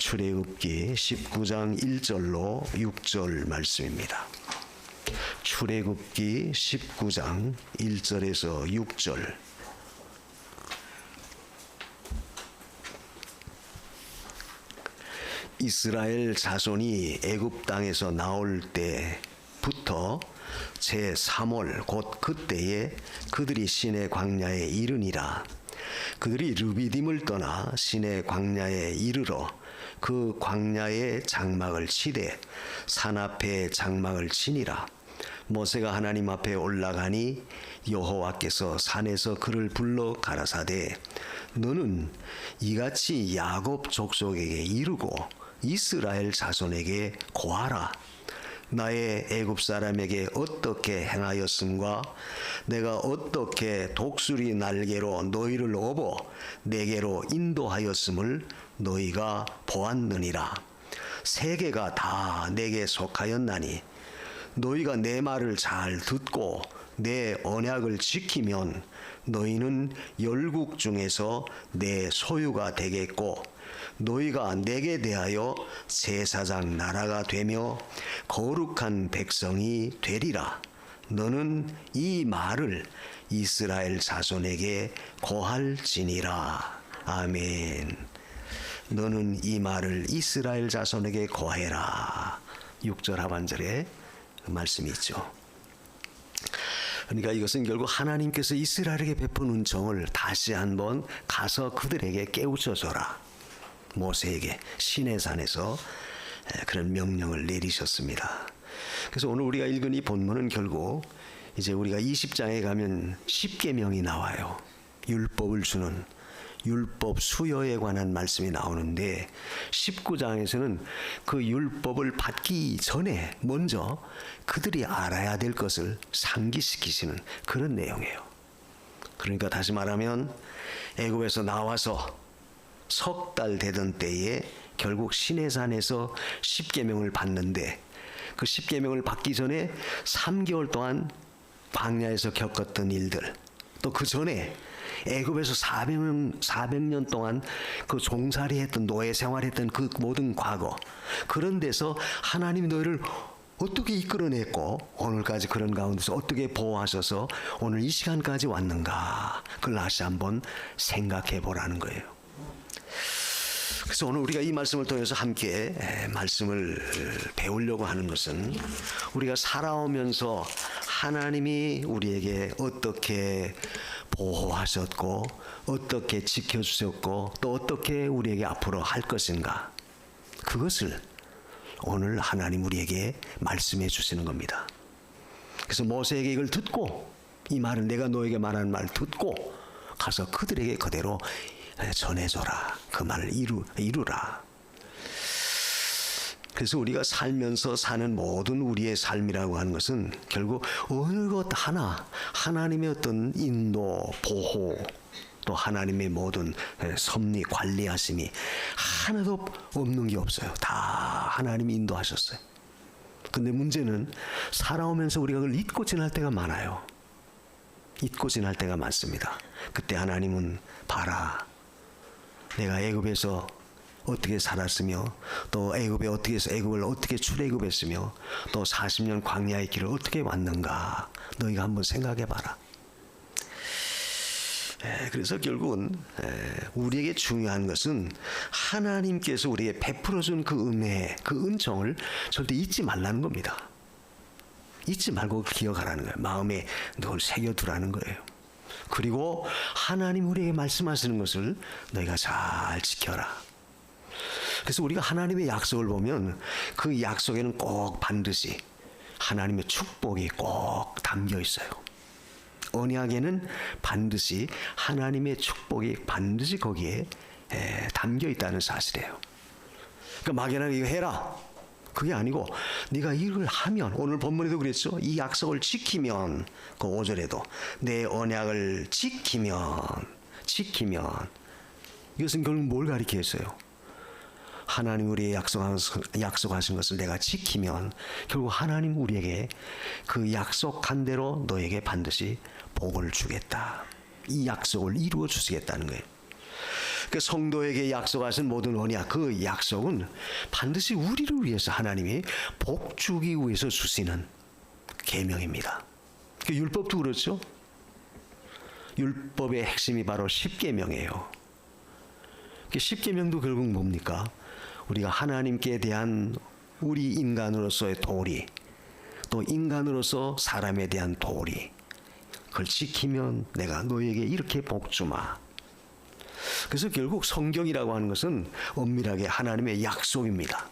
출애굽기 19장 1절로 6절 말씀입니다. 출애굽기 19장 1절에서 6절. 이스라엘 자손이 애굽 땅에서 나올 때부터 제3월 곧 그때에 그들이 시내 광야에 이르니라. 그들이 르비딤을 떠나 시내 광야에 이르러 그 광야에 장막을 치되 산 앞에 장막을 치니라. 모세가 하나님 앞에 올라가니 여호와께서 산에서 그를 불러 가라사대 너는 이같이 야곱 족속에게 이르고 이스라엘 자손에게 고하라. 나의 애굽 사람에게 어떻게 행하였음과 내가 어떻게 독수리 날개로 너희를 업어 내게로 인도하였음을 너희가 보았느니라. 세계가 다 내게 속하였나니 너희가 내 말을 잘 듣고 내 언약을 지키면 너희는 열국 중에서 내 소유가 되겠고 너희가 내게 대하여 제사장 나라가 되며 거룩한 백성이 되리라. 너는 이 말을 이스라엘 자손에게 고할지니라. 아멘. 너는 이 말을 이스라엘 자손에게 고해라. 6절 하반절에 그 말씀이 있죠. 그러니까 이것은 결국 하나님께서 이스라엘에게 베푼 은총을 다시 한번 가서 그들에게 깨우쳐 줘라. 모세에게 시내산에서 그런 명령을 내리셨습니다. 그래서 오늘 우리가 읽은 이 본문은 결국 이제 우리가 20장에 가면 십계명이 나와요. 율법을 주는 율법 수여에 관한 말씀이 나오는데 19장에서는 그 율법을 받기 전에 먼저 그들이 알아야 될 것을 상기시키시는 그런 내용이에요. 그러니까 다시 말하면 애굽에서 나와서 석 달 되던 때에 결국 시내산에서 십계명을 받는데 그 십계명을 받기 전에 3개월 동안 광야에서 겪었던 일들, 또 그 전에 애굽에서 400년 동안 그 종살이 했던 노예 생활했던 그 모든 과거, 그런 데서 하나님이 너희를 어떻게 이끌어냈고 오늘까지 그런 가운데서 어떻게 보호하셔서 오늘 이 시간까지 왔는가, 그걸 다시 한번 생각해 보라는 거예요. 그래서 오늘 우리가 이 말씀을 통해서 함께 말씀을 배우려고 하는 것은 우리가 살아오면서 하나님이 우리에게 어떻게 보호하셨고 어떻게 지켜주셨고 또 어떻게 우리에게 앞으로 할 것인가, 그것을 오늘 하나님 우리에게 말씀해 주시는 겁니다. 그래서 모세에게 이걸 듣고, 이 말을 내가 너에게 말하는 말을 듣고 가서 그들에게 그대로 전해줘라. 그 말을 이루라. 그래서 우리가 살면서 사는 모든 우리의 삶이라고 하는 것은 결국 어느 것 하나 하나님의 어떤 인도, 보호, 또 하나님의 모든 섭리, 관리하심이 하나도 없는 게 없어요. 다 하나님이 인도하셨어요. 근데 문제는 살아오면서 우리가 그걸 잊고 지날 때가 많아요. 잊고 지날 때가 많습니다. 그때 하나님은 봐라, 내가 애굽에서 어떻게 살았으며 또 애굽을 어떻게 출애굽했으며 또 40년 광야의 길을 어떻게 왔는가, 너희가 한번 생각해 봐라. 그래서 결국은 우리에게 중요한 것은 하나님께서 우리에게 베풀어준 그 은혜, 그 은총을 절대 잊지 말라는 겁니다. 잊지 말고 기억하라는 거예요. 마음에 늘 새겨두라는 거예요. 그리고 하나님 우리에게 말씀하시는 것을 너희가 잘 지켜라. 그래서 우리가 하나님의 약속을 보면 그 약속에는 꼭 반드시 하나님의 축복이 꼭 담겨 있어요. 언약에는 반드시 하나님의 축복이 반드시 거기에 담겨 있다는 사실이에요. 그러니까 막연하게 이거 해라, 그게 아니고 네가 이걸 하면, 오늘 본문에도 그랬죠. 이 약속을 지키면, 그 5절에도 내 언약을 지키면 이것은 결국 뭘 가리키겠어요? 하나님 우리의 약속하신 것을 내가 지키면 결국 하나님 우리에게 그 약속한 대로 너에게 반드시 복을 주겠다. 이 약속을 이루어 주시겠다는 거예요. 그 성도에게 약속하신 모든 언약, 그 약속은 반드시 우리를 위해서 하나님이 복 주기 위해서 주시는 계명입니다. 그 율법도 그렇죠. 율법의 핵심이 바로 십계명이에요. 그 십계명도 결국 뭡니까? 우리가 하나님께 대한 우리 인간으로서의 도리, 또 인간으로서 사람에 대한 도리, 그걸 지키면 내가 너에게 이렇게 복 주마. 그래서 결국 성경이라고 하는 것은 엄밀하게 하나님의 약속입니다.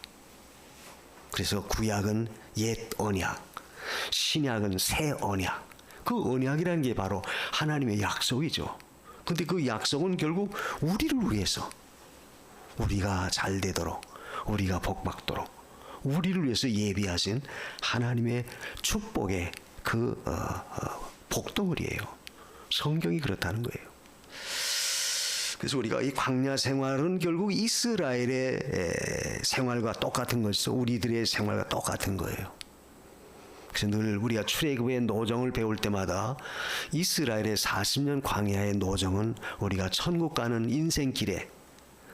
그래서 구약은 옛 언약, 신약은 새 언약. 그 언약이라는 게 바로 하나님의 약속이죠. 근데 그 약속은 결국 우리를 위해서, 우리가 잘 되도록, 우리가 복 받도록, 우리를 위해서 예비하신 하나님의 축복의 그 복덩어리예요. 성경이 그렇다는 거예요. 그래서 우리가 이 광야 생활은 결국 이스라엘의 생활과 똑같은 것이죠. 우리들의 생활과 똑같은 거예요. 그래서 늘 우리가 출애굽의 노정을 배울 때마다 이스라엘의 40년 광야의 노정은 우리가 천국 가는 인생길에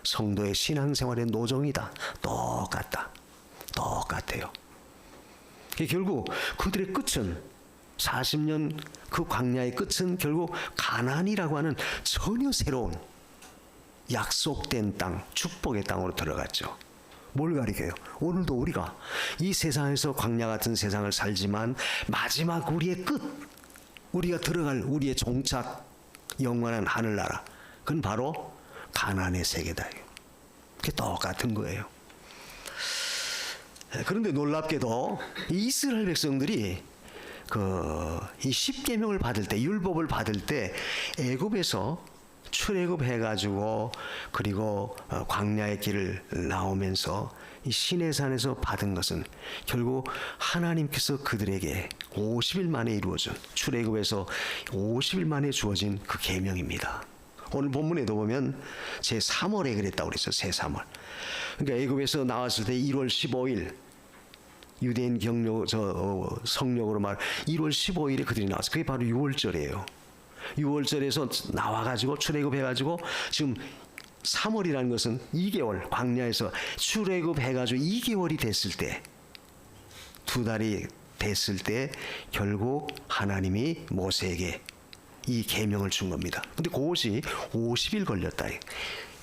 성도의 신앙생활의 노정이다. 똑같아요. 결국 그들의 끝은 40년 그 광야의 끝은 결국 가나안이라고 하는 전혀 새로운 약속된 땅, 축복의 땅으로 들어갔죠. 뭘 가리켜요? 오늘도 우리가 이 세상에서 광야 같은 세상을 살지만 마지막 우리의 끝, 우리가 들어갈 우리의 종착, 영원한 하늘나라, 그건 바로 가나안의 세계다. 그게 똑같은 거예요. 그런데 놀랍게도 이 이스라엘 백성들이 이 십계명을 받을 때, 율법을 받을 때 애굽에서 출애굽 해가지고 그리고 광야의 길을 나오면서 이 시내산에서 받은 것은 결국 하나님께서 그들에게 50일 만에 이루어진, 출애굽에서 50일 만에 주어진 그 계명입니다. 오늘 본문에도 보면 제3월에 그랬다고 그랬어요. 제3월. 그러니까 애굽에서 나왔을 때 1월 15일 유대인 성령으로 말 1월 15일에 그들이 나왔어요. 그게 바로 6월절이에요. 6월절에서 나와가지고 출애굽해가지고 지금 3월이라는 것은 2개월 광야에서 출애굽해가지고 2개월이 됐을 때, 2달이 됐을 때 결국 하나님이 모세에게 이 계명을 준 겁니다. 근데 그것이 50일 걸렸다.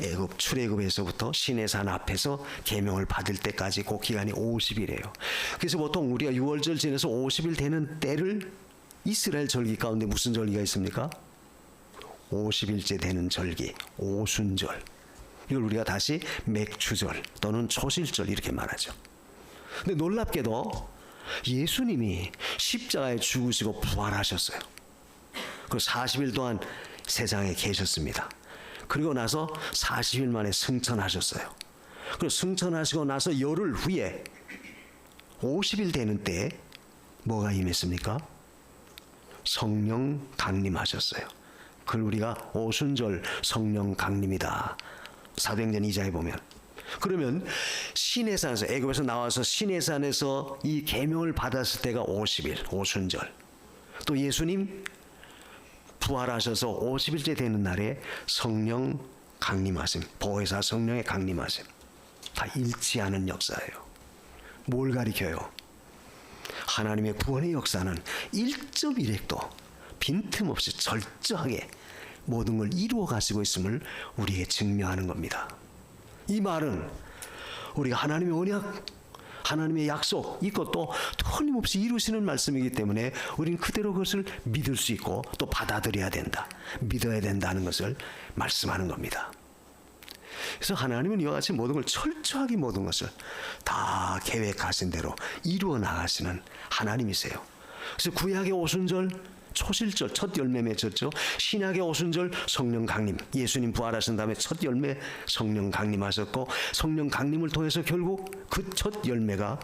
애굽 출애굽에서부터 시내산 앞에서 계명을 받을 때까지 그 기간이 50일이에요. 그래서 보통 우리가 6월절 지내서 50일 되는 때를 이스라엘 절기 가운데 무슨 절기가 있습니까? 50일째 되는 절기, 오순절. 이걸 우리가 다시 맥추절 또는 초실절 이렇게 말하죠. 근데 놀랍게도 예수님이 십자가에 죽으시고 부활하셨어요. 그 40일 동안 세상에 계셨습니다. 그리고 나서 40일 만에 승천하셨어요. 그리고 승천하시고 나서 열흘 후에 50일 되는 때에 뭐가 임했습니까? 성령 강림하셨어요. 그걸 우리가 오순절 성령 강림이다. 사도행전 2장에 보면. 그러면 시내산에서, 애굽에서 나와서 시내산에서 이 계명을 받았을 때가 50일 오순절. 또 예수님 부활하셔서 50일째 되는 날에 성령 강림하심, 보혜사 성령의 강림하심, 다 일치하는 역사예요. 뭘 가리켜요? 하나님의 구원의 역사는 1.1획도 빈틈없이 철저하게 모든 걸 이루어 가시고 있음을 우리에게 증명하는 겁니다. 이 말은 우리가 하나님의 언약, 하나님의 약속, 이것도 틀림없이 이루시는 말씀이기 때문에 우리는 그대로 그것을 믿을 수 있고 또 받아들여야 된다, 믿어야 된다는 것을 말씀하는 겁니다. 그래서 하나님은 이와 같이 모든 걸 철저하게 모든 것을 다 계획하신 대로 이루어 나가시는 하나님이세요. 그래서 구약의 오순절 초실절 첫 열매 맺었죠. 신약의 오순절 성령 강림, 예수님 부활하신 다음에 첫 열매 성령 강림하셨고, 성령 강림을 통해서 결국 그 첫 열매가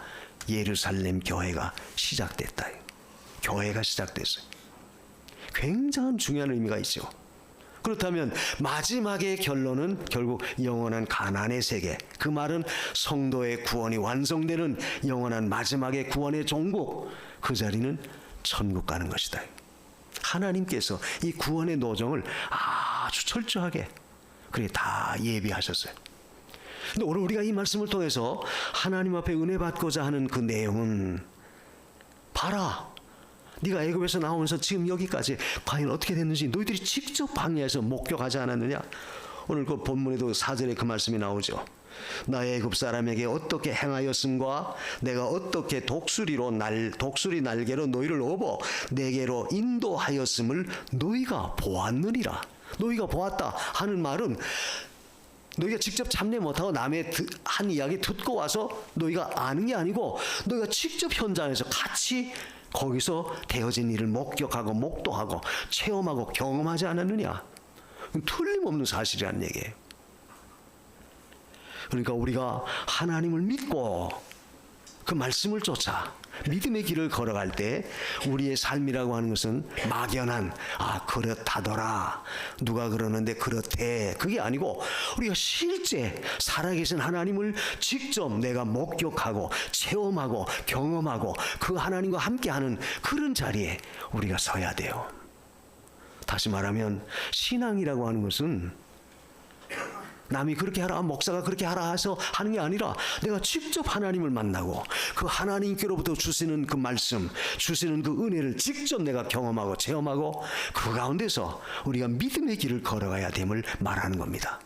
예루살렘 교회가 시작됐다. 교회가 시작됐어요. 굉장한 중요한 의미가 있죠. 그렇다면 마지막의 결론은 결국 영원한 가나안의 세계, 그 말은 성도의 구원이 완성되는 영원한 마지막의 구원의 종국, 그 자리는 천국 가는 것이다. 하나님께서 이 구원의 노정을 아주 철저하게 그래 다 예비하셨어요. 근데 오늘 우리가 이 말씀을 통해서 하나님 앞에 은혜 받고자 하는 그 내용은, 봐라, 네가 애굽에서 나오면서 지금 여기까지 과연 어떻게 됐는지 너희들이 직접 광야에서 목격하지 않았느냐? 오늘 그 본문에도 4절에 그 말씀이 나오죠. 나의 애굽 사람에게 어떻게 행하였음과 내가 어떻게 독수리 날개로 너희를 업어 내게로 인도하였음을 너희가 보았느니라. 너희가 보았다 하는 말은 너희가 직접 참례 못하고 남의 한 이야기 듣고 와서 너희가 아는 게 아니고 너희가 직접 현장에서 같이 거기서 되어진 일을 목격하고 목도하고 체험하고 경험하지 않았느냐? 틀림없는 사실이라는 얘기예요. 그러니까 우리가 하나님을 믿고 그 말씀을 쫓아 믿음의 길을 걸어갈 때 우리의 삶이라고 하는 것은 막연한 그렇다더라, 누가 그러는데 그렇대, 그게 아니고 우리가 실제 살아계신 하나님을 직접 내가 목격하고 체험하고 경험하고 그 하나님과 함께하는 그런 자리에 우리가 서야 돼요. 다시 말하면 신앙이라고 하는 것은 남이 그렇게 하라, 목사가 그렇게 하라 해서 하는 게 아니라 내가 직접 하나님을 만나고 그 하나님께로부터 주시는 그 말씀, 주시는 그 은혜를 직접 내가 경험하고 체험하고 그 가운데서 우리가 믿음의 길을 걸어가야 됨을 말하는 겁니다.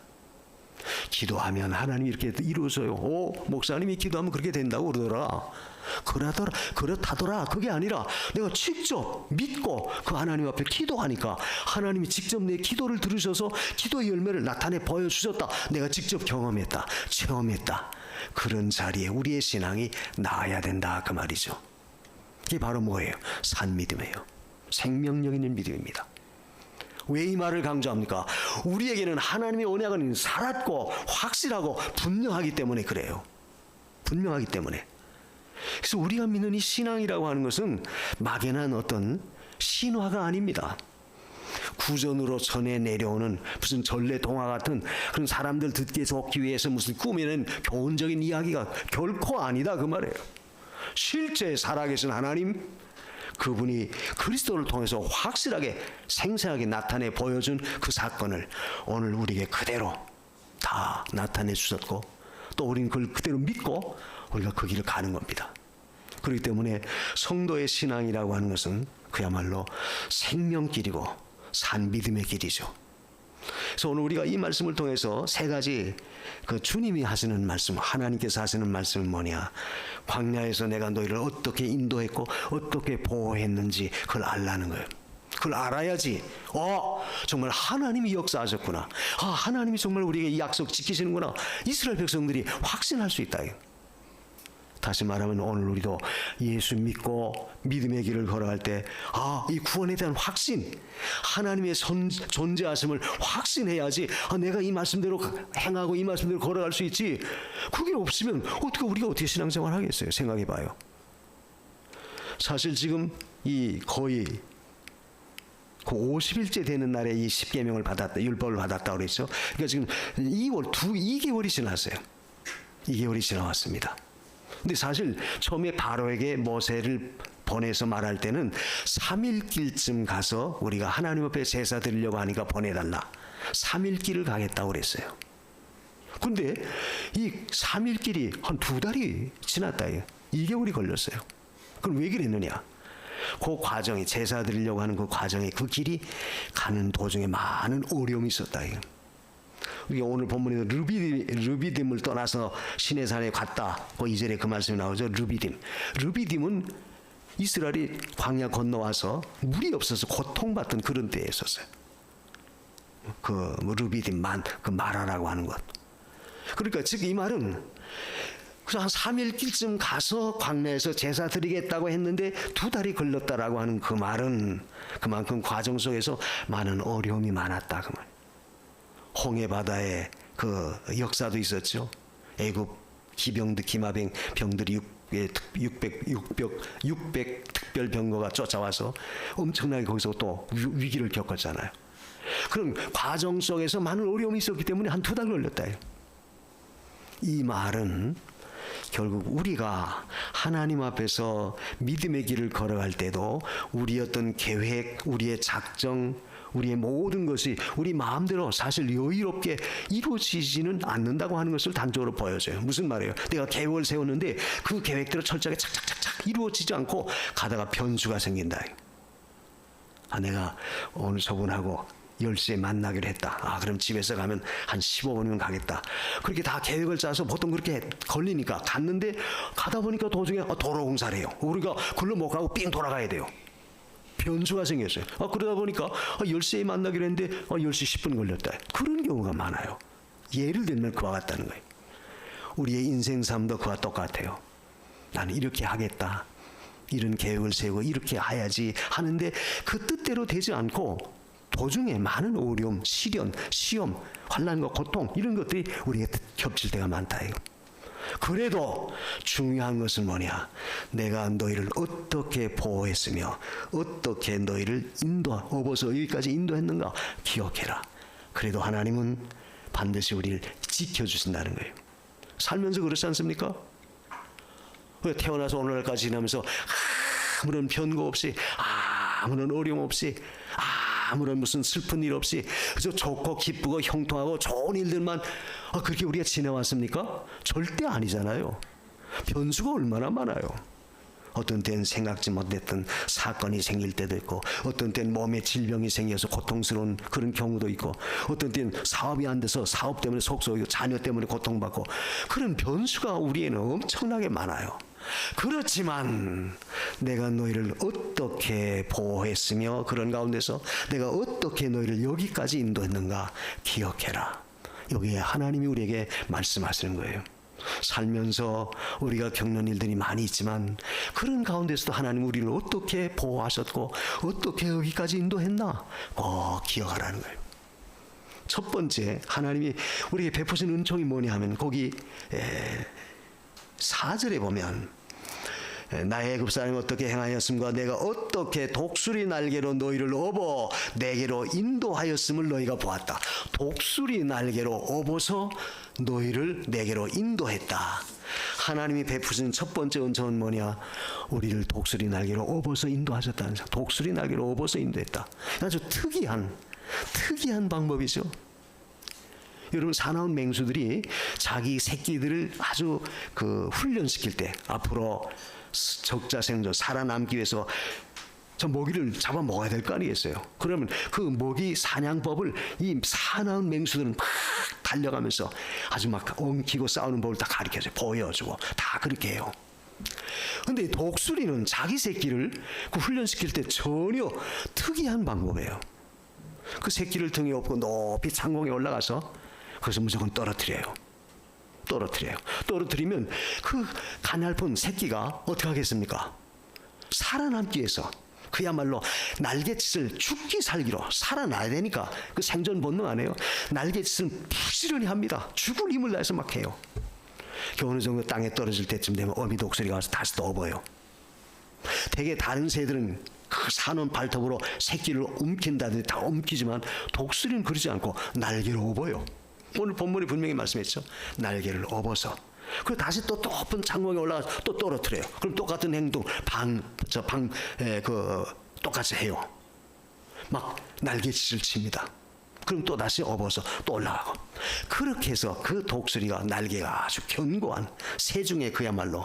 기도하면 하나님이 이렇게 이루어져요. 목사님이 기도하면 그렇게 된다고 그러더라. 그렇다더라. 그게 아니라 내가 직접 믿고 그 하나님 앞에 기도하니까 하나님이 직접 내 기도를 들으셔서 기도의 열매를 나타내 보여주셨다. 내가 직접 경험했다, 체험했다. 그런 자리에 우리의 신앙이 나아야 된다, 그 말이죠. 이게 바로 뭐예요? 산믿음이에요. 생명력 있는 믿음입니다. 왜 이 말을 강조합니까? 우리에게는 하나님의 언약은 살았고 확실하고 분명하기 때문에 그래요. 분명하기 때문에. 그래서 우리가 믿는 이 신앙이라고 하는 것은 막연한 어떤 신화가 아닙니다. 구전으로 전해 내려오는 무슨 전래 동화 같은 그런 사람들 듣기에 좋기 위해서 무슨 꾸며낸 교훈적인 이야기가 결코 아니다, 그 말이에요. 실제 살아계신 하나님, 그분이 그리스도를 통해서 확실하게 생생하게 나타내 보여준 그 사건을 오늘 우리에게 그대로 다 나타내 주셨고 또 우리는 그걸 그대로 믿고 우리가 그 길을 가는 겁니다. 그렇기 때문에 성도의 신앙이라고 하는 것은 그야말로 생명길이고 산 믿음의 길이죠. 그래서 오늘 우리가 이 말씀을 통해서 세 가지 그 주님이 하시는 말씀, 하나님께서 하시는 말씀은 뭐냐? 광야에서 내가 너희를 어떻게 인도했고 어떻게 보호했는지 그걸 알라는 거예요. 그걸 알아야지 정말 하나님이 역사하셨구나, 하나님이 정말 우리에게 이 약속 지키시는구나, 이스라엘 백성들이 확신할 수 있다. 다시 말하면 오늘 우리도 예수 믿고 믿음의 길을 걸어갈 때 이 구원에 대한 확신, 하나님의 존재하심을 확신해야지 내가 이 말씀대로 행하고 이 말씀대로 걸어갈 수 있지. 그게 없으면 우리가 어떻게 신앙생활 하겠어요? 생각해 봐요. 사실 지금 이 거의 그 50일째 되는 날에 이 10계명을 받았다, 율법을 받았다고 그랬죠. 그러니까 지금 2개월이 지났어요. 2개월이 지나왔습니다. 근데 사실 처음에 바로에게 모세를 보내서 말할 때는 3일길쯤 가서 우리가 하나님 앞에 제사 드리려고 하니까 보내달라. 3일길을 가겠다고 그랬어요. 근데 이 3일길이 한 2달이 지났다. 2개월이 걸렸어요. 그럼 왜 그랬느냐? 그 과정이, 제사 드리려고 하는 그 과정에, 그 길이 가는 도중에 많은 어려움이 있었다. 우리가 오늘 본문에서 르비딤을 떠나서 시내산에 갔다. 그 2절에 그 말씀이 나오죠. 르비딤은 이스라엘이 광야 건너와서 물이 없어서 고통받던 그런 때에 있었어요. 그 르비딤, 그 마라라고 하는 것. 그러니까 즉 이 말은 그래서 한 3일 길쯤 가서 광야에서 제사 드리겠다고 했는데 2달이 걸렸다라고 하는 그 말은 그만큼 과정 속에서 많은 어려움이 많았다, 그 말. 홍해 바다에 그 역사도 있었죠. 애굽 기마병 병들이 600 특별 병거가 쫓아와서 엄청나게 거기서 또 위기를 겪었잖아요. 그런 과정 속에서 많은 어려움이 있었기 때문에 한 2달 걸렸다. 이 말은 결국 우리가 하나님 앞에서 믿음의 길을 걸어갈 때도 우리의 어떤 계획, 우리의 작정, 우리의 모든 것이 우리 마음대로 사실 여유롭게 이루어지지는 않는다고 하는 것을 단적으로 보여줘요. 무슨 말이에요? 내가 계획을 세웠는데 그 계획대로 철저하게 착착착착 이루어지지 않고 가다가 변수가 생긴다. 내가 오늘 저분하고 10시에 만나기로 했다. 그럼 집에서 가면 한 15분이면 가겠다. 그렇게 다 계획을 짜서 보통 그렇게 걸리니까 갔는데 가다 보니까 도중에 도로 공사를 해요. 우리가 글로 못 가고 삥 돌아가야 돼요. 변수가 생겼어요. 그러다 보니까 10시에 만나기로 했는데 10시 10분 걸렸다. 그런 경우가 많아요. 예를 들면 그와 같다는 거예요. 우리의 인생 삶도 그와 똑같아요. 나는 이렇게 하겠다. 이런 계획을 세우고 이렇게 해야지 하는데 그 뜻대로 되지 않고 도중에 많은 어려움, 시련, 시험, 환난과 고통 이런 것들이 우리에게 겹칠 때가 많다. 그래도 중요한 것은 뭐냐? 내가 너희를 어떻게 보호했으며 어떻게 너희를 업어서 여기까지 인도했는가 기억해라. 그래도 하나님은 반드시 우리를 지켜주신다는 거예요. 살면서 그렇지 않습니까? 태어나서 오늘날까지 지나면서 아무런 변고 없이 아무런 어려움 없이 아무런 무슨 슬픈 일 없이 그저 좋고 기쁘고 형통하고 좋은 일들만 그렇게 우리가 지내왔습니까? 절대 아니잖아요. 변수가 얼마나 많아요. 어떤 때는 생각지 못했던 사건이 생길 때도 있고 어떤 때는 몸에 질병이 생겨서 고통스러운 그런 경우도 있고 어떤 때는 사업이 안 돼서 사업 때문에 속썩이고 자녀 때문에 고통받고 그런 변수가 우리에는 엄청나게 많아요. 그렇지만 내가 너희를 어떻게 보호했으며 그런 가운데서 내가 어떻게 너희를 여기까지 인도했는가 기억해라. 여기에 하나님이 우리에게 말씀하시는 거예요. 살면서 우리가 겪는 일들이 많이 있지만 그런 가운데서도 하나님 우리를 어떻게 보호하셨고 어떻게 여기까지 인도했나 꼭 기억하라는 거예요. 첫 번째 하나님이 우리에게 베푸신 은총이 뭐냐 하면 거기 4절에 보면 나의 애굽 사람이 어떻게 행하였음과 내가 어떻게 독수리 날개로 너희를 업어 내게로 인도하였음을 너희가 보았다. 독수리 날개로 업어서 너희를 내게로 인도했다. 하나님이 베푸신 첫 번째 은총은 뭐냐? 우리를 독수리 날개로 업어서 인도하셨다는 거죠. 독수리 날개로 업어서 인도했다. 아주 특이한 방법이죠. 여러분 사나운 맹수들이 자기 새끼들을 아주 훈련시킬 때 앞으로 적자생존 살아남기 위해서 저 먹이를 잡아 먹어야 될 거 아니겠어요? 그러면 그 먹이 사냥법을 이 사나운 맹수들은 막 달려가면서 아주 막 엉키고 싸우는 법을 다 가르쳐줘요. 보여주고 다 그렇게 해요. 근데 독수리는 자기 새끼를 훈련시킬 때 전혀 특이한 방법이에요. 그 새끼를 등에 업고 높이 창공에 올라가서 그래서 무조건 떨어뜨려요. 떨어뜨리면 그 가냘픈 새끼가 어떻게 하겠습니까? 살아남기 위해서 그야말로 날갯짓을 죽기 살기로 살아나야 되니까 그 생존 본능 안 해요. 날갯짓을 부지런히 합니다. 죽을 힘을 다해서 막 해요. 어느 정도 땅에 떨어질 때쯤 되면 어미 독수리가 와서 다시 또 업어요. 대개 다른 새들은 그 사는 발톱으로 새끼를 움킨다든지 다 움키지만 독수리는 그러지 않고 날개로 업어요. 오늘 본문이 분명히 말씀했죠. 날개를 업어서 그리고 다시 또 높은 창공에 올라가서 또 떨어뜨려요. 그럼 똑같은 행동 똑같이 해요. 막 날갯짓을 칩니다. 그럼 또 다시 업어서 또 올라가고 그렇게 해서 그 독수리가 날개가 아주 견고한 새 중에 그야말로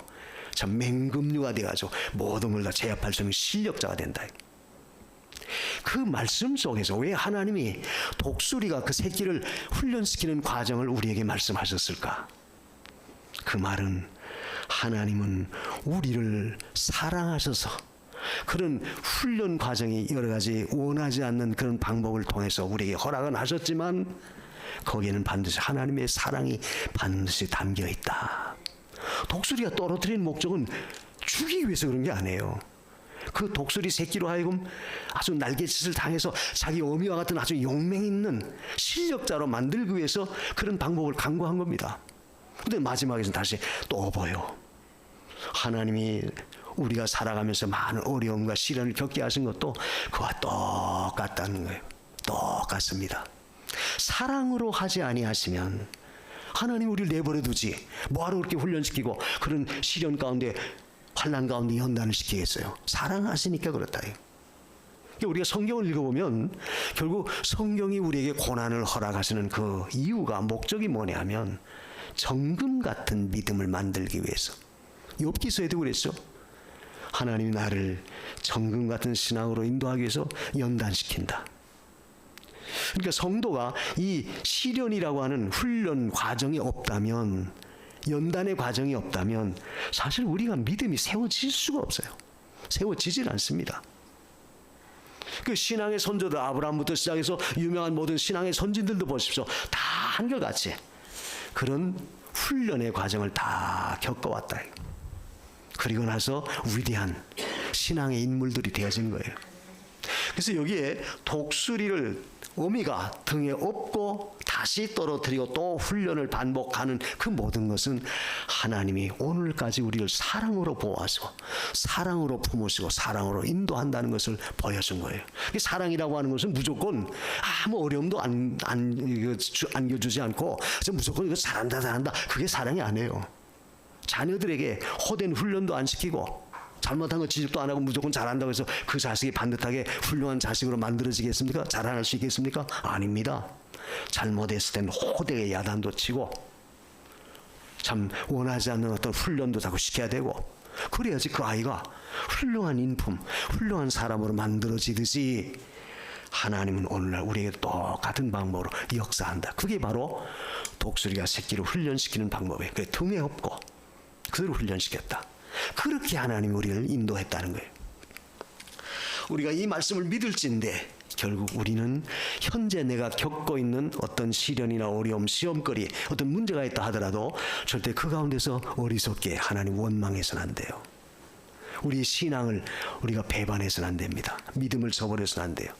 참 맹금류가 돼가지고 모든 걸 다 제압할 수 있는 실력자가 된다. 그 말씀 속에서 왜 하나님이 독수리가 그 새끼를 훈련시키는 과정을 우리에게 말씀하셨을까? 그 말은 하나님은 우리를 사랑하셔서 그런 훈련 과정이 여러 가지 원하지 않는 그런 방법을 통해서 우리에게 허락은 하셨지만 거기에는 반드시 하나님의 사랑이 반드시 담겨 있다. 독수리가 떨어뜨린 목적은 죽이기 위해서 그런 게 아니에요. 그 독수리 새끼로 하여금 아주 날갯짓을 당해서 자기 어미와 같은 아주 용맹 있는 실력자로 만들기 위해서 그런 방법을 강구한 겁니다. 근데 마지막에는 다시 또 업어요. 하나님이 우리가 살아가면서 많은 어려움과 시련을 겪게 하신 것도 그와 똑같다는 거예요. 똑같습니다. 사랑으로 하지 아니하시면 하나님 우리를 내버려 두지 뭐하러 그렇게 훈련시키고 그런 시련 가운데 환난 가운데 연단을 시키겠어요. 사랑하시니까 그렇다. 우리가 성경을 읽어보면 결국 성경이 우리에게 고난을 허락하시는 그 이유가 목적이 뭐냐면 정금 같은 믿음을 만들기 위해서. 욥기서에도 그랬죠. 하나님이 나를 정금 같은 신앙으로 인도하기 위해서 연단시킨다. 그러니까 성도가 이 시련이라고 하는 훈련 과정이 없다면, 연단의 과정이 없다면 사실 우리가 믿음이 세워질 수가 없어요. 세워지질 않습니다. 그 신앙의 선조들, 아브라함부터 시작해서 유명한 모든 신앙의 선진들도 보십시오. 다 한결같이 그런 훈련의 과정을 다 겪어왔다. 그리고 나서 위대한 신앙의 인물들이 되어진 거예요. 그래서 여기에 독수리를 어미가 등에 업고 다시 떨어뜨리고 또 훈련을 반복하는 그 모든 것은 하나님이 오늘까지 우리를 사랑으로 보호하시고 사랑으로 품으시고 사랑으로 인도한다는 것을 보여준 거예요. 사랑이라고 하는 것은 무조건 아무 어려움도 안겨주지 않고 무조건 이거 잘한다 그게 사랑이 아니에요. 자녀들에게 호된 훈련도 안 시키고 잘못한 거 지적도 안 하고 무조건 잘한다고 해서 그 자식이 반듯하게 훌륭한 자식으로 만들어지겠습니까? 자라날 수 있겠습니까? 아닙니다. 잘못했을 때는 호되게 야단도 치고 참 원하지 않는 어떤 훈련도 자꾸 시켜야 되고, 그래야지 그 아이가 훌륭한 인품, 훌륭한 사람으로 만들어지듯이 하나님은 오늘날 우리에게 똑같은 방법으로 역사한다. 그게 바로 독수리가 새끼를 훈련시키는 방법이에요. 그게 등에 업고 그대로 훈련시켰다. 그렇게 하나님이 우리를 인도했다는 거예요. 우리가 이 말씀을 믿을진데 결국 우리는 현재 내가 겪고 있는 어떤 시련이나 어려움, 시험거리, 어떤 문제가 있다 하더라도 절대 그 가운데서 어리석게 하나님 원망해서는 안 돼요. 우리 신앙을 우리가 배반해서는 안 됩니다. 믿음을 저버려서는 안 돼요.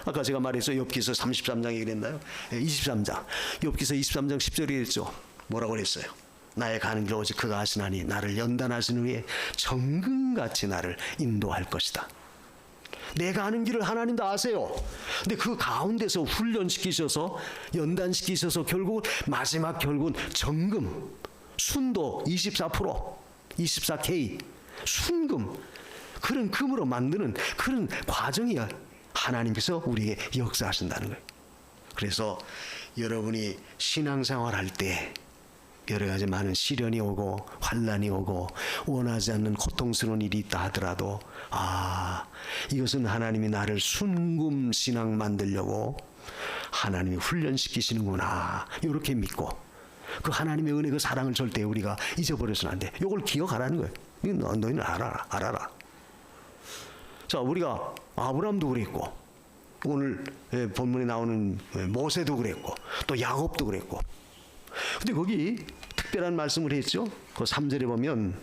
아까 제가 말했죠. 욥기서 33장이 그랬나요? 23장. 욥기서 23장 10절이 그랬죠. 뭐라고 그랬어요? 나의 가는 길 오직 그가 하시나니 나를 연단하신 후에 정금같이 나를 인도할 것이다. 내가 하는 길을 하나님도 아세요. 근데 그 가운데서 훈련시키셔서 연단시키셔서 결국 마지막 결국은 정금, 순도 24%, 24K, 순금, 그런 금으로 만드는 그런 과정이 하나님께서 우리에게 역사하신다는 거예요. 그래서 여러분이 신앙생활 할 때 여러 가지 많은 시련이 오고 환난이 오고 원하지 않는 고통스러운 일이 있다 하더라도 이것은 하나님이 나를 순금 신앙 만들려고 하나님이 훈련시키시는구나, 이렇게 믿고 그 하나님의 은혜, 그 사랑을 절대 우리가 잊어버려서는 안 돼. 이걸 기억하라는 거예요. 너희는 알아라. 자, 우리가 아브라함도 그랬고 오늘 본문에 나오는 모세도 그랬고 또 야곱도 그랬고, 근데 거기 특별한 말씀을 했죠. 그 3절에 보면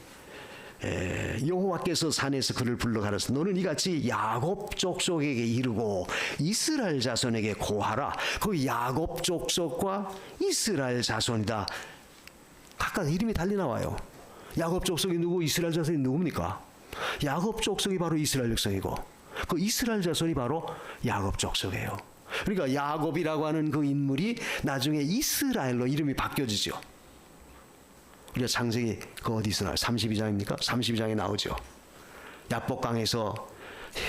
여호와께서 산에서 그를 불러 가라사 너는 이같이 야곱 족속에게 이르고 이스라엘 자손에게 고하라. 그 야곱 족속과 이스라엘 자손이다. 각각 이름이 달리 나와요. 야곱 족속이 누구, 이스라엘 자손이 누굽니까? 야곱 족속이 바로 이스라엘 백성이고 그 이스라엘 자손이 바로 야곱 족속이에요. 그러니까 야곱이라고 하는 그 인물이 나중에 이스라엘로 이름이 바뀌어지죠. 우리가 창세기 그 어디서 나와요? 32장입니까? 32장에 나오죠. 야복강에서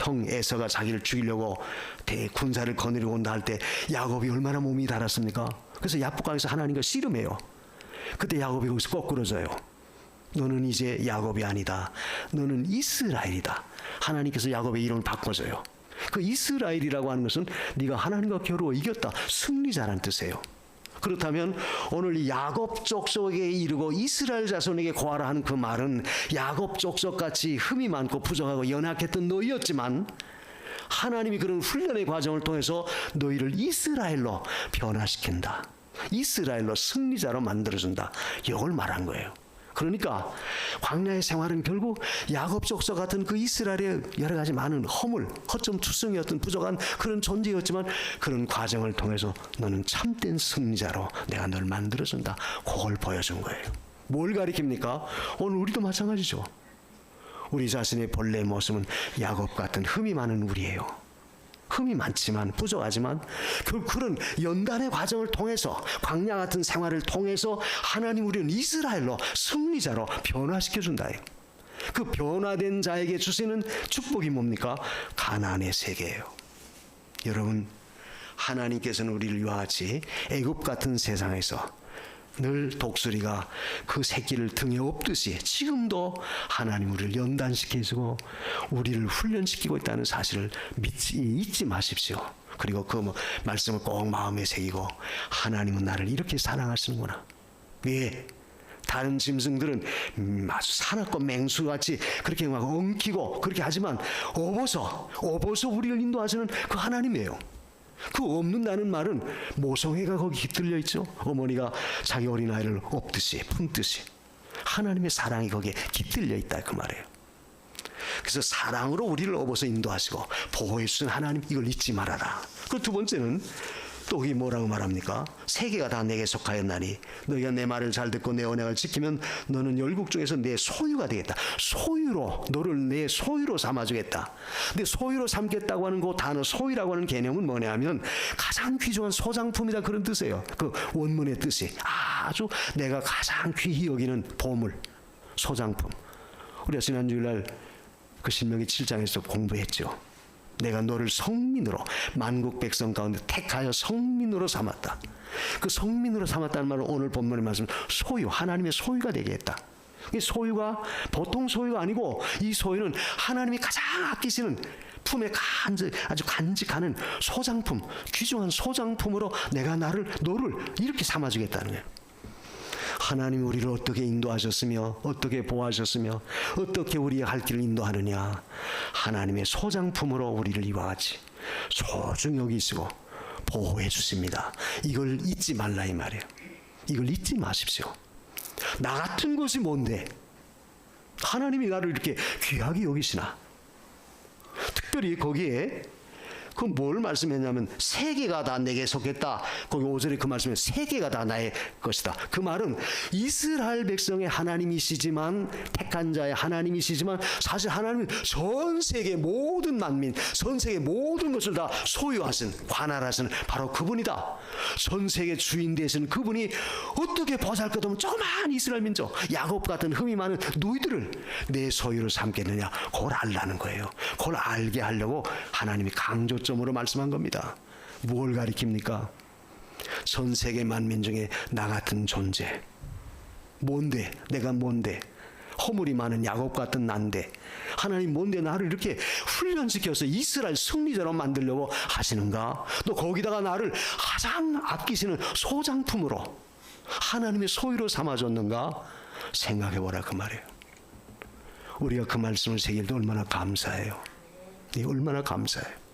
형 에서가 자기를 죽이려고 군사를 거느리고 온다 할 때 야곱이 얼마나 몸이 달았습니까? 그래서 야복강에서 하나님과 씨름해요. 그때 야곱이 거기서 거꾸러져요. 너는 이제 야곱이 아니다. 너는 이스라엘이다. 하나님께서 야곱의 이름을 바꿔줘요. 그 이스라엘이라고 하는 것은 네가 하나님과 겨루어 이겼다, 승리자라는 뜻이에요. 그렇다면 오늘 이 야곱 족속에게 이르고 이스라엘 자손에게 고하라 하는 그 말은 야곱 족속같이 흠이 많고 부정하고 연약했던 너희였지만 하나님이 그런 훈련의 과정을 통해서 너희를 이스라엘로 변화시킨다, 이스라엘로 승리자로 만들어준다, 이걸 말한 거예요. 그러니까 광야의 생활은 결국 야곱 족속 같은 그 이스라엘의 여러 가지 많은 허점투성이었던 부족한 그런 존재였지만 그런 과정을 통해서 너는 참된 승리자로 내가 널 만들어준다, 그걸 보여준 거예요. 뭘 가리킵니까? 오늘 우리도 마찬가지죠. 우리 자신의 본래의 모습은 야곱 같은 흠이 많은 우리예요. 흠이 많지만 부족하지만 그런 연단의 과정을 통해서 광야 같은 생활을 통해서 하나님 우리는 이스라엘로 승리자로 변화시켜준다. 그 변화된 자에게 주시는 축복이 뭡니까? 가나안의 세계예요. 여러분, 하나님께서는 우리를 이와 같이 애굽 같은 세상에서 늘 독수리가 그 새끼를 등에 업듯이 지금도 하나님 우리를 연단시켜주고 우리를 훈련시키고 있다는 사실을 잊지 마십시오. 그리고 그 말씀을 꼭 마음에 새기고, 하나님은 나를 이렇게 사랑하시는구나. 왜? 다른 짐승들은 아주 사납고 맹수같이 그렇게 막 엉키고 그렇게 하지만 업어서 우리를 인도하시는 그 하나님이에요. 그 업는다는 말은 모성애가 거기 깃들려 있죠. 어머니가 자기 어린아이를 업듯이 품듯이 하나님의 사랑이 거기에 깃들려 있다 그 말이에요. 그래서 사랑으로 우리를 업어서 인도하시고 보호해 주신 하나님, 이걸 잊지 말아라. 그 두 번째는 또 그게 뭐라고 말합니까? 세계가 다 내게 속하였나니 너희가 내 말을 잘 듣고 내 언약을 지키면 너는 열국 중에서 내 소유가 되겠다. 소유로, 너를 내 소유로 삼아주겠다. 근데 소유로 삼겠다고 하는 그 단어 소유라고 하는 개념은 뭐냐면 가장 귀중한 소장품이다, 그런 뜻이에요. 그 원문의 뜻이 아주 내가 가장 귀히 여기는 보물, 소장품. 우리가 지난 주일날 그 신명기 7장에서 공부했죠. 내가 너를 성민으로, 만국 백성 가운데 택하여 성민으로 삼았다. 그 성민으로 삼았다는 말은 오늘 본문의 말씀 소유, 하나님의 소유가 되게 했다. 이 소유가 보통 소유가 아니고 이 소유는 하나님이 가장 아끼시는 품에 아주 간직하는 소장품, 귀중한 소장품으로 내가 너를 이렇게 삼아주겠다는 거예요. 하나님이 우리를 어떻게 인도하셨으며 어떻게 보호하셨으며 어떻게 우리의 갈 길을 인도하느냐, 하나님의 소장품으로 우리를 이와 같이 소중히 여기시고 보호해 주십니다. 이걸 잊지 말라 이 말이에요. 이걸 잊지 마십시오. 나 같은 것이 뭔데 하나님이 나를 이렇게 귀하게 여기시나. 특별히 거기에 그 뭘 말씀했냐면 세계가 다 내게 속했다. 거기 5절에 그 말씀에 세계가 다 나의 것이다. 그 말은 이스라엘 백성의 하나님이시지만, 택한 자의 하나님이시지만 사실 하나님은 전 세계 모든 만민, 전 세계 모든 것을 다 소유하신, 관할하신 바로 그분이다. 전 세계 주인 되신 그분이 어떻게 보잘것없는 조그만 이스라엘 민족, 야곱 같은 흠이 많은 너희들을 내 소유로 삼겠느냐, 그걸 알라는 거예요. 그걸 알게 하려고 하나님이 강조점으로 말씀한 겁니다. 뭘 가리킵니까? 전 세계 만민 중에 나 같은 존재. 뭔데? 내가 뭔데? 허물이 많은 야곱 같은 난데 하나님 뭔데 나를 이렇게 훈련시켜서 이스라엘 승리자로 만들려고 하시는가? 또 거기다가 나를 가장 아끼시는 소장품으로 하나님의 소유로 삼아줬는가? 생각해보라 그 말이에요. 우리가 그 말씀을 새길 때 얼마나 감사해요. 얼마나 감사해요.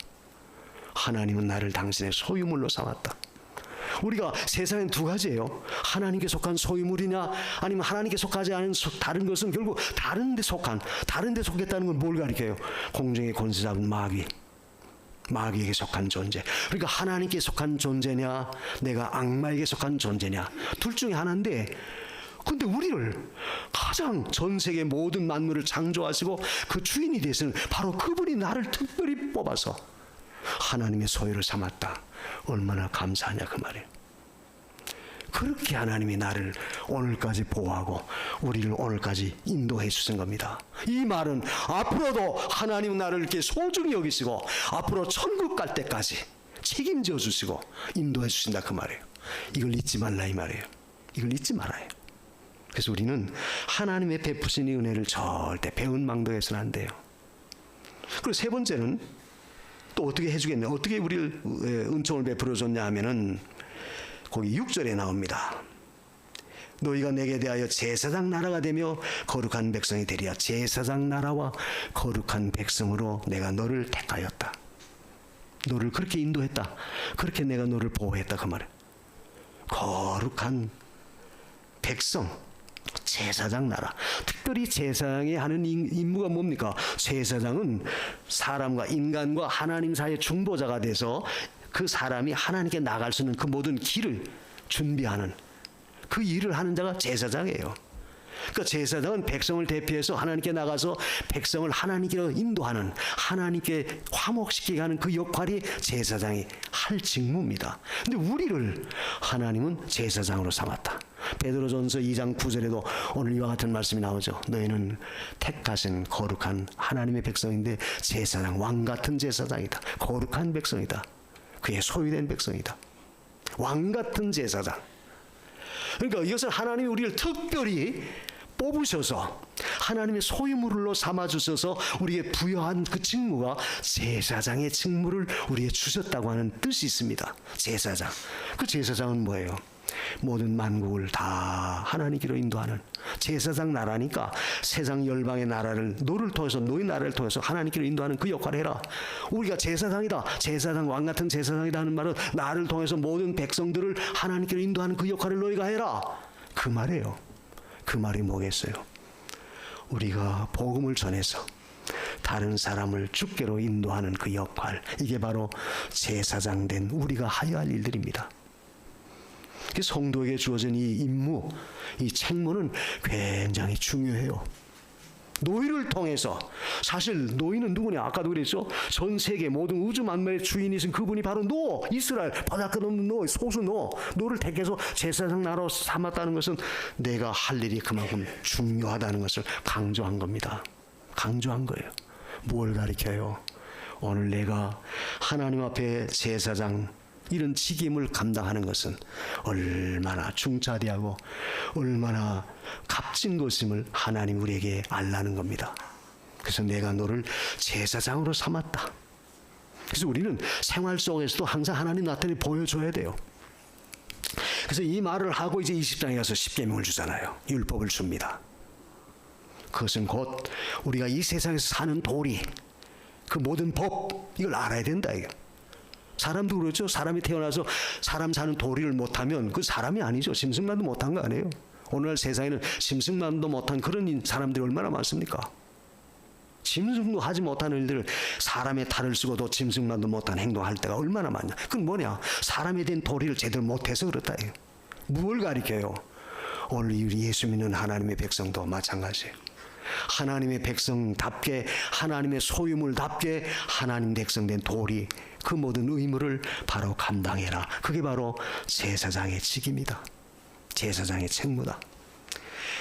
하나님은 나를 당신의 소유물로 삼았다. 우리가 세상엔 두 가지예요. 하나님께 속한 소유물이냐, 아니면 하나님께 속하지 않은 다른 것은 결국 다른 데 속했다는 건 뭘 가리켜요? 공중의 권세 잡은 마귀에게 속한 존재. 그러니까 하나님께 속한 존재냐, 내가 악마에게 속한 존재냐, 둘 중에 하나인데, 근데 우리를 가장 전 세계 모든 만물을 창조하시고 그 주인이 되시는 바로 그분이 나를 특별히 뽑아서 하나님의 소유를 삼았다. 얼마나 감사하냐 그 말이에요. 그렇게 하나님이 나를 오늘까지 보호하고 우리를 오늘까지 인도해 주신 겁니다. 이 말은 앞으로도 하나님은 나를 이렇게 소중히 여기시고 앞으로 천국 갈 때까지 책임져 주시고 인도해 주신다 그 말이에요. 이걸 잊지 말라 이 말이에요. 이걸 잊지 말아요. 그래서 우리는 하나님의 베푸신 이 은혜를 절대 배은망덕해서는 안 돼요. 그리고 세 번째는 또 어떻게 해주겠냐, 어떻게 우리를 은총을 베풀어 줬냐 하면은 거기 6절에 나옵니다. 너희가 내게 대하여 제사장 나라가 되며 거룩한 백성이 되리라. 제사장 나라와 거룩한 백성으로 내가 너를 택하였다. 너를 그렇게 인도했다. 그렇게 내가 너를 보호했다 그 말이에요. 거룩한 백성, 제사장 나라. 특별히 제사장이 하는 임무가 뭡니까? 제사장은 사람과 인간과 하나님 사이의 중보자가 돼서 그 사람이 하나님께 나갈 수 있는 그 모든 길을 준비하는 그 일을 하는 자가 제사장이에요. 그러니까 제사장은 백성을 대표해서 하나님께 나가서 백성을 하나님께로 인도하는, 하나님께 화목시키게 하는 그 역할이 제사장이 할 직무입니다. 근데 우리를 하나님은 제사장으로 삼았다. 베드로전서 2장 9절에도 오늘 이와 같은 말씀이 나오죠. 너희는 택하신 거룩한 하나님의 백성인데 제사장, 왕 같은 제사장이다. 거룩한 백성이다. 그의 소유된 백성이다. 왕 같은 제사장. 그러니까 이것은 하나님이 우리를 특별히 뽑으셔서 하나님의 소유물로 삼아주셔서 우리에게 부여한 그 직무가 제사장의 직무를 우리에게 주셨다고 하는 뜻이 있습니다. 제사장. 그 제사장은 뭐예요? 모든 만국을 다 하나님께로 인도하는 제사장 나라니까 세상 열방의 나라를 너를 통해서 너희 나라를 통해서 하나님께로 인도하는 그 역할을 해라. 우리가 제사장이다. 제사장 왕 같은 제사장이다 하는 말은 나를 통해서 모든 백성들을 하나님께로 인도하는 그 역할을 너희가 해라. 그 말이에요. 그 말이 뭐겠어요? 우리가 복음을 전해서 다른 사람을 주께로 인도하는 그 역할, 이게 바로 제사장 된 우리가 하여야 할 일들입니다. 성도에게 주어진 이 임무, 이 책무는 굉장히 중요해요. 노예를 통해서, 사실 노예는 누구냐? 아까도 그랬죠. 전 세계 모든 우주 만물의 주인이신 그분이 바로 노, 이스라엘 바닷가 없는 노, 소수 노를 택해서 제사장 나라로 삼았다는 것은 내가 할 일이 그만큼 중요하다는 것을 강조한 겁니다. 강조한 거예요. 뭘 가리켜요? 오늘 내가 하나님 앞에 제사장 이런 직임을 감당하는 것은 얼마나 중차대하고 얼마나 값진 것임을 하나님 우리에게 알라는 겁니다. 그래서 내가 너를 제사장으로 삼았다. 그래서 우리는 생활 속에서도 항상 하나님 나타내 보여줘야 돼요. 그래서 이 말을 하고 이제 20장에 가서 십계명을 주잖아요. 율법을 줍니다. 그것은 곧 우리가 이 세상에서 사는 도리, 그 모든 법, 이걸 알아야 된다 이거. 사람도 그렇죠. 사람이 태어나서 사람 사는 도리를 못하면 그 사람이 아니죠. 짐승만도 못한 거 아니에요. 오늘날 세상에는 짐승만도 못한 그런 사람들이 얼마나 많습니까? 짐승도 하지 못하는 일들을 사람의 탈을 쓰고도 짐승만도 못한 행동할 때가 얼마나 많냐. 그건 뭐냐? 사람에 대한 도리를 제대로 못해서 그렇다. 뭘 가리켜요? 오늘 우리 예수 믿는 하나님의 백성도 마찬가지예요. 하나님의 백성답게, 하나님의 소유물답게 하나님 백성된 도리, 그 모든 의무를 바로 감당해라. 그게 바로 제사장의 직입니다. 제사장의 책무다.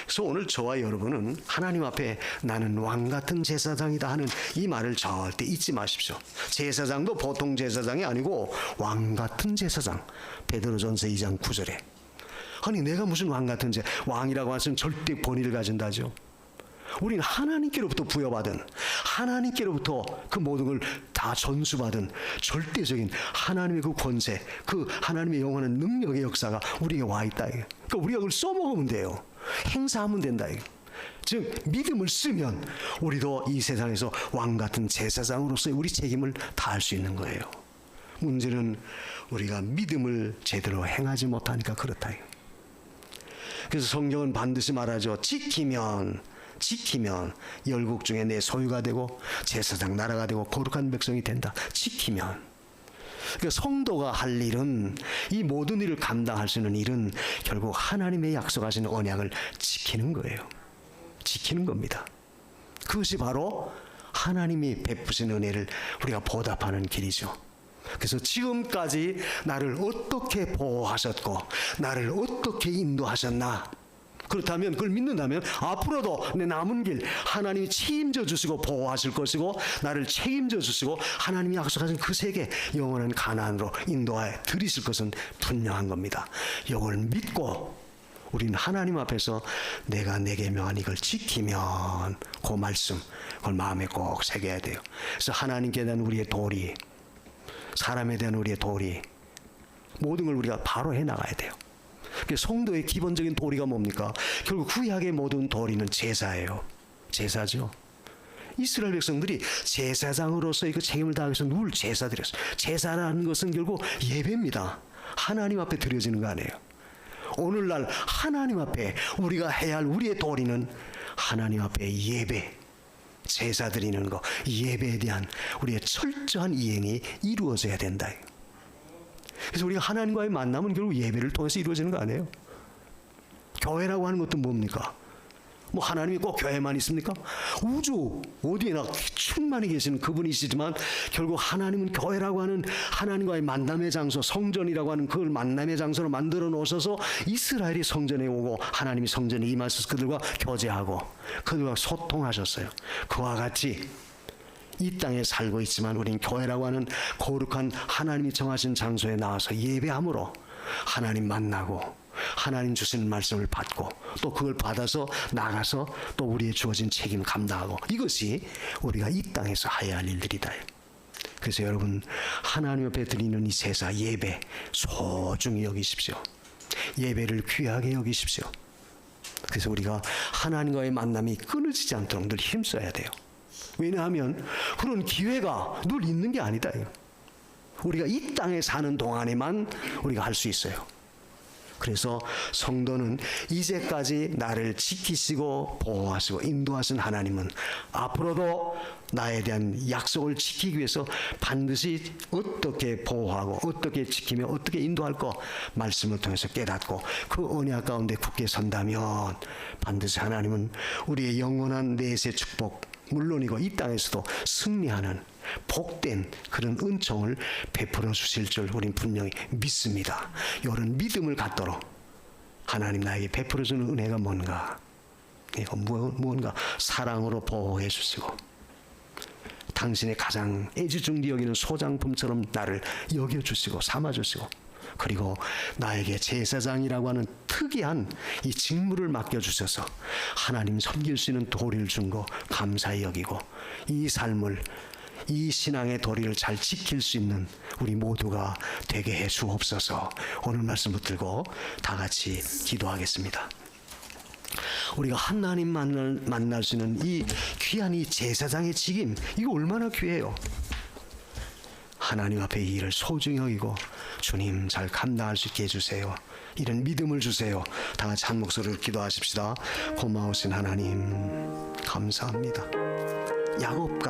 그래서 오늘 저와 여러분은 하나님 앞에 나는 왕 같은 제사장이다 하는 이 말을 절대 잊지 마십시오. 제사장도 보통 제사장이 아니고 왕 같은 제사장. 베드로전서 2장 9절에 아니 내가 무슨 왕 같은 왕이라고 하는 절대 권위를 가진다죠. 우리는 하나님께로부터 부여받은, 하나님께로부터 그 모든 걸 다 전수받은 절대적인 하나님의 그 권세, 그 하나님의 영원한 능력의 역사가 우리에게 와 있다. 그러니까 우리가 그걸 써먹으면 돼요. 행사하면 된다. 즉 믿음을 쓰면 우리도 이 세상에서 왕 같은 제사장으로서의 우리 책임을 다할 수 있는 거예요. 문제는 우리가 믿음을 제대로 행하지 못하니까 그렇다. 그래서 성경은 반드시 말하죠. 지키면 열국 중에 내 소유가 되고 제사장 나라가 되고 거룩한 백성이 된다. 지키면. 그러니까 성도가 할 일은, 이 모든 일을 감당할 수 있는 일은 결국 하나님의 약속하신 언약을 지키는 거예요. 지키는 겁니다. 그것이 바로 하나님이 베푸신 은혜를 우리가 보답하는 길이죠. 그래서 지금까지 나를 어떻게 보호하셨고 나를 어떻게 인도하셨나, 그렇다면 그걸 믿는다면 앞으로도 내 남은 길 하나님이 책임져 주시고 보호하실 것이고 나를 책임져 주시고 하나님이 약속하신 그 세계 영원한 가나안으로 인도하여 드리실 것은 분명한 겁니다. 이걸 믿고 우리는 하나님 앞에서 내가 내게 명한 이걸 지키면 그 말씀 그걸 마음에 꼭 새겨야 돼요. 그래서 하나님께 대한 우리의 도리, 사람에 대한 우리의 도리, 모든 걸 우리가 바로 해나가야 돼요. 성도의 기본적인 도리가 뭡니까? 결국 구약의 모든 도리는 제사예요. 제사죠. 이스라엘 백성들이 제사장으로서의 그 책임을 다하기 위해서 누굴 제사드렸어요. 제사라는 것은 결국 예배입니다. 하나님 앞에 드려지는 거 아니에요. 오늘날 하나님 앞에 우리가 해야 할 우리의 도리는 하나님 앞에 예배, 제사 드리는 거, 예배에 대한 우리의 철저한 이행이 이루어져야 된다. 그래서 우리가 하나님과의 만남은 결국 예배를 통해서 이루어지는 거 아니에요? 교회라고 하는 것도 뭡니까? 뭐 하나님이 꼭 교회만 있습니까? 우주 어디에나 충만히 계시는 그분이시지만 결국 하나님은 교회라고 하는 하나님과의 만남의 장소, 성전이라고 하는 그걸 만남의 장소로 만들어 놓으셔서 이스라엘이 성전에 오고 하나님이 성전에 임하셔서 그들과 교제하고 그들과 소통하셨어요. 그와 같이 이 땅에 살고 있지만 우린 교회라고 하는 거룩한 하나님이 정하신 장소에 나와서 예배함으로 하나님 만나고 하나님 주시는 말씀을 받고 또 그걸 받아서 나가서 또 우리의 주어진 책임 감당하고, 이것이 우리가 이 땅에서 해야 할 일들이다. 그래서 여러분, 하나님 앞에 드리는 이 제사 예배 소중히 여기십시오. 예배를 귀하게 여기십시오. 그래서 우리가 하나님과의 만남이 끊어지지 않도록 늘 힘써야 돼요. 왜냐하면 그런 기회가 늘 있는 게 아니다. 우리가 이 땅에 사는 동안에만 우리가 할 수 있어요. 그래서 성도는 이제까지 나를 지키시고 보호하시고 인도하신 하나님은 앞으로도 나에 대한 약속을 지키기 위해서 반드시 어떻게 보호하고 어떻게 지키며 어떻게 인도할 거 말씀을 통해서 깨닫고 그 언약 가운데 굳게 선다면 반드시 하나님은 우리의 영원한 내세 축복 물론이고 이 땅에서도 승리하는 복된 그런 은총을 베풀어 주실 줄 우린 분명히 믿습니다. 이런 믿음을 갖도록 하나님 나에게 베풀어 주는 은혜가 뭔가, 이거 무언가 사랑으로 보호해 주시고 당신의 가장 애지중지 여기는 소장품처럼 나를 여겨주시고 삼아주시고, 그리고 나에게 제사장이라고 하는 특이한 이 직무를 맡겨주셔서 하나님 섬길 수 있는 도리를 준 거 감사히 여기고 이 삶을, 이 신앙의 도리를 잘 지킬 수 있는 우리 모두가 되게 해 주옵소서. 오늘 말씀 붙들고 다 같이 기도하겠습니다. 우리가 하나님 만날 수 있는 이 귀한 이 제사장의 직임, 이거 얼마나 귀해요. 하나님 앞에 이 일을 소중히 여기고 주님 잘 감당할 수 있게 해주세요. 이런 믿음을 주세요. 다 같이 한 목소리로 기도하십시다. 고마우신 하나님 감사합니다. 야곱 같은